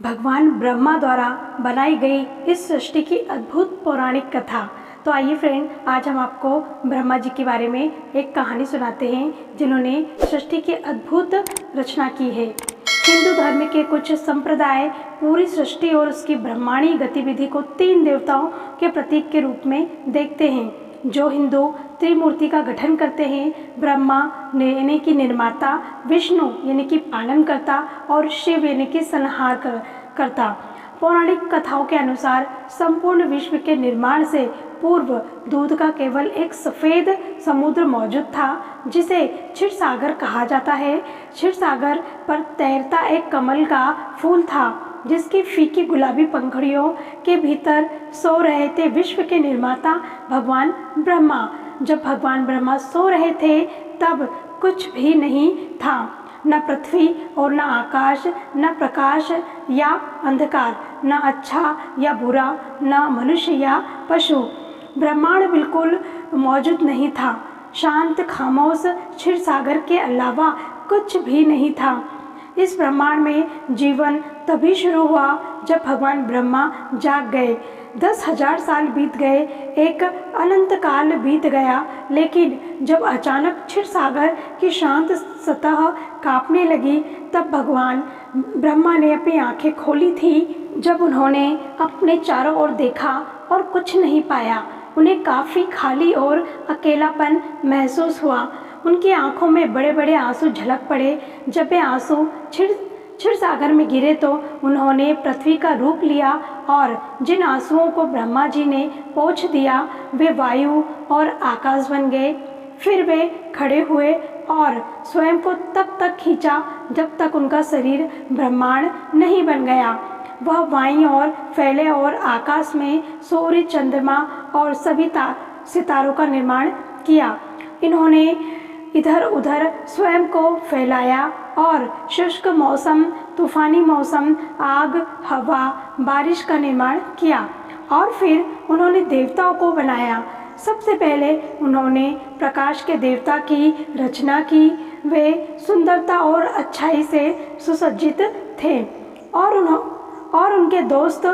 भगवान ब्रह्मा द्वारा बनाई गई इस सृष्टि की अद्भुत पौराणिक कथा। तो आइए फ्रेंड, आज हम आपको ब्रह्मा जी के बारे में एक कहानी सुनाते हैं जिन्होंने सृष्टि की अद्भुत रचना की है। हिंदू धर्म के कुछ संप्रदाय पूरी सृष्टि और उसकी ब्रह्मांडीय गतिविधि को 3 देवताओं के प्रतीक के रूप में देखते हैं, जो हिंदू त्रिमूर्ति का गठन करते हैं। ब्रह्मा यानी कि निर्माता, विष्णु यानी कि पालनकर्ता और शिव यानी कि संहारकर्ता। पौराणिक कथाओं के अनुसार संपूर्ण विश्व के निर्माण से पूर्व दूध का केवल एक सफ़ेद समुद्र मौजूद था जिसे क्षीरसागर कहा जाता है। क्षीरसागर पर तैरता एक कमल का फूल था जिसकी फीकी गुलाबी पंखुड़ियों के भीतर सो रहे थे विश्व के निर्माता भगवान ब्रह्मा। जब भगवान ब्रह्मा सो रहे थे तब कुछ भी नहीं था, न पृथ्वी और न आकाश, न प्रकाश या अंधकार, न अच्छा या बुरा, न मनुष्य या पशु। ब्रह्मांड बिल्कुल मौजूद नहीं था। शांत खामोश क्षीरसागर के अलावा कुछ भी नहीं था। इस ब्रह्मांड में जीवन तभी शुरू हुआ जब भगवान ब्रह्मा जाग गए। 10,000 साल बीत गए, एक अनंत काल बीत गया, लेकिन जब अचानक क्षीरसागर की शांत सतह कांपने लगी तब भगवान ब्रह्मा ने अपनी आंखें खोली थी। जब उन्होंने अपने चारों ओर देखा और कुछ नहीं पाया, उन्हें काफ़ी खाली और अकेलापन महसूस हुआ। उनकी आंखों में बड़े बड़े आंसू झलक पड़े। जब वे आंसू क्षीरसागर में गिरे तो उन्होंने पृथ्वी का रूप लिया और जिन आंसुओं को ब्रह्मा जी ने पोंछ दिया वे वायु और आकाश बन गए। फिर वे खड़े हुए और स्वयं को तब तक खींचा जब तक उनका शरीर ब्रह्मांड नहीं बन गया। वह बाईं ओर फैले और आकाश में सूर्य, चंद्रमा और सभी सितारों का निर्माण किया। इन्होंने इधर उधर स्वयं को फैलाया और शुष्क मौसम, तूफानी मौसम, आग, हवा, बारिश का निर्माण किया। और फिर उन्होंने देवताओं को बनाया। सबसे पहले उन्होंने प्रकाश के देवता की रचना की। वे सुंदरता और अच्छाई से सुसज्जित थे और उनके दोस्त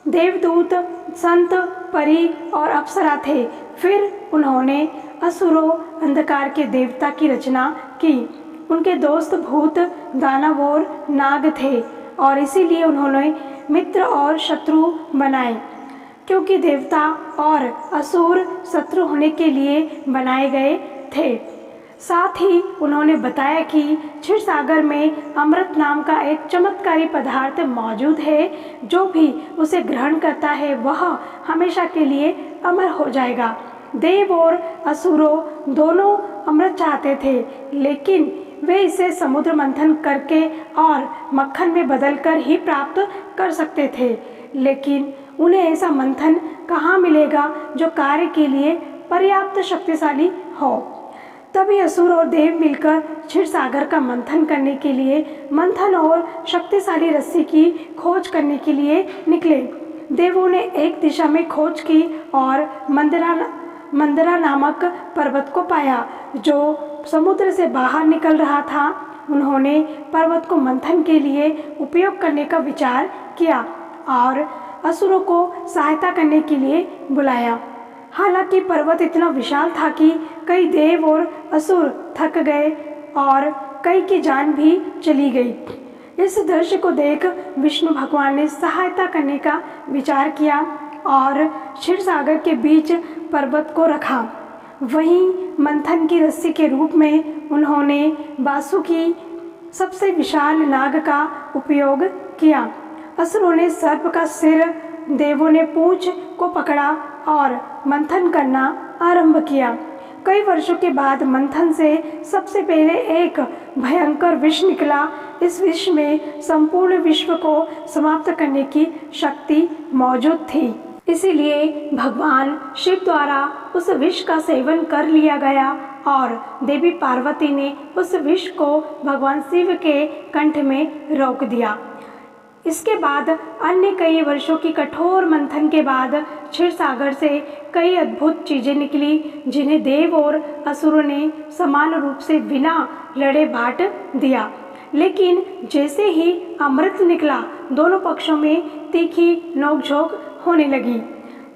देवदूत, संत, परी और अप्सरा थे। फिर उन्होंने असुरों, अंधकार के देवता की रचना की। उनके दोस्त भूत, दानव और नाग थे और इसीलिए उन्होंने मित्र और शत्रु बनाए, क्योंकि देवता और असुर शत्रु होने के लिए बनाए गए थे। साथ ही उन्होंने बताया कि क्षीरसागर में अमृत नाम का एक चमत्कारी पदार्थ मौजूद है। जो भी उसे ग्रहण करता है वह हमेशा के लिए अमर हो जाएगा। देव और असुरों दोनों अमृत चाहते थे, लेकिन वे इसे समुद्र मंथन करके और मक्खन में बदलकर ही प्राप्त कर सकते थे। लेकिन उन्हें ऐसा मंथन कहाँ मिलेगा जो कार्य के लिए पर्याप्त शक्तिशाली हो। तभी असुर और देव मिलकर क्षीरसागर का मंथन करने के लिए मंथन और शक्तिशाली रस्सी की खोज करने के लिए निकले। देवों ने एक दिशा में खोज की और मंदरा नामक पर्वत को पाया जो समुद्र से बाहर निकल रहा था। उन्होंने पर्वत को मंथन के लिए उपयोग करने का विचार किया और असुरों को सहायता करने के लिए बुलाया। हालांकि पर्वत इतना विशाल था कि कई देव और असुर थक गए और कई की जान भी चली गई। इस दृश्य को देख विष्णु भगवान ने सहायता करने का विचार किया और क्षीरसागर के बीच पर्वत को रखा। वहीं मंथन की रस्सी के रूप में उन्होंने वासुकी, सबसे विशाल नाग का उपयोग किया। असुरों ने सर्प का सिर, देवों ने पूंछ को पकड़ा और मंथन करना आरंभ किया। कई वर्षों के बाद मंथन से सबसे पहले एक भयंकर विष निकला। इस विष में संपूर्ण विश्व को समाप्त करने की शक्ति मौजूद थी। इसीलिए भगवान शिव द्वारा उस विष का सेवन कर लिया गया और देवी पार्वती ने उस विष को भगवान शिव के कंठ में रोक दिया। इसके बाद अन्य कई वर्षों की कठोर मंथन के बाद क्षीरसागर से कई अद्भुत चीज़ें निकली जिन्हें देव और असुरों ने समान रूप से बिना लड़े बांट दिया। लेकिन जैसे ही अमृत निकला दोनों पक्षों में तीखी नोकझोंक होने लगी।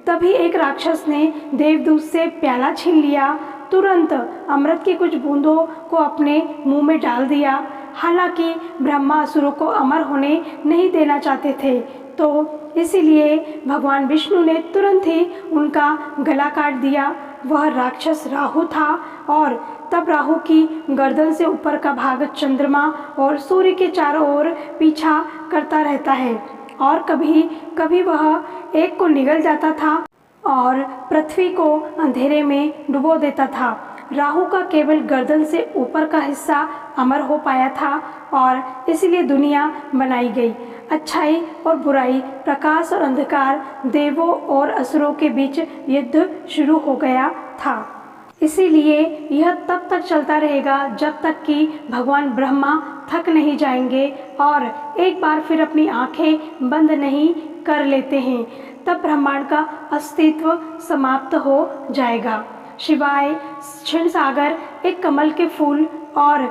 तभी एक राक्षस ने देवदूत से प्याला छीन लिया, तुरंत अमृत की कुछ बूंदों को अपने मुंह में डाल दिया। हालांकि ब्रह्मा असुरों को अमर होने नहीं देना चाहते थे, तो इसीलिए भगवान विष्णु ने तुरंत ही उनका गला काट दिया। वह राक्षस राहु था और तब राहु की गर्दन से ऊपर का भाग चंद्रमा और सूर्य के चारों ओर पीछा करता रहता है और कभी कभी वह एक को निगल जाता था और पृथ्वी को अंधेरे में डुबो देता था। राहु का केवल गर्दन से ऊपर का हिस्सा अमर हो पाया था और इसलिए दुनिया बनाई गई। अच्छाई और बुराई, प्रकाश और अंधकार, देवों और असुरों के बीच युद्ध शुरू हो गया था। इसीलिए यह तब तक चलता रहेगा जब तक कि भगवान ब्रह्मा थक नहीं जाएंगे और एक बार फिर अपनी आंखें बंद नहीं कर लेते हैं। तब ब्रह्मांड का अस्तित्व समाप्त हो जाएगा। शिवाय क्षीण सागर, एक कमल के फूल और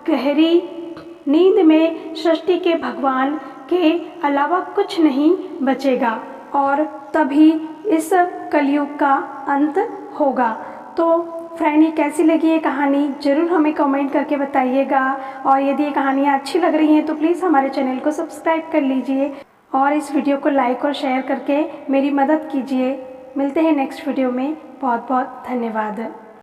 गहरी नींद में सृष्टि के भगवान के अलावा कुछ नहीं बचेगा और तभी इस कलयुग का अंत होगा। तो फ्रेंड, ये कैसी लगी ये कहानी ज़रूर हमें कमेंट करके बताइएगा। और यदि ये कहानियाँ अच्छी लग रही हैं तो प्लीज़ हमारे चैनल को सब्सक्राइब कर लीजिए और इस वीडियो को लाइक और शेयर करके मेरी मदद कीजिए। मिलते हैं नेक्स्ट वीडियो में। बहुत बहुत धन्यवाद।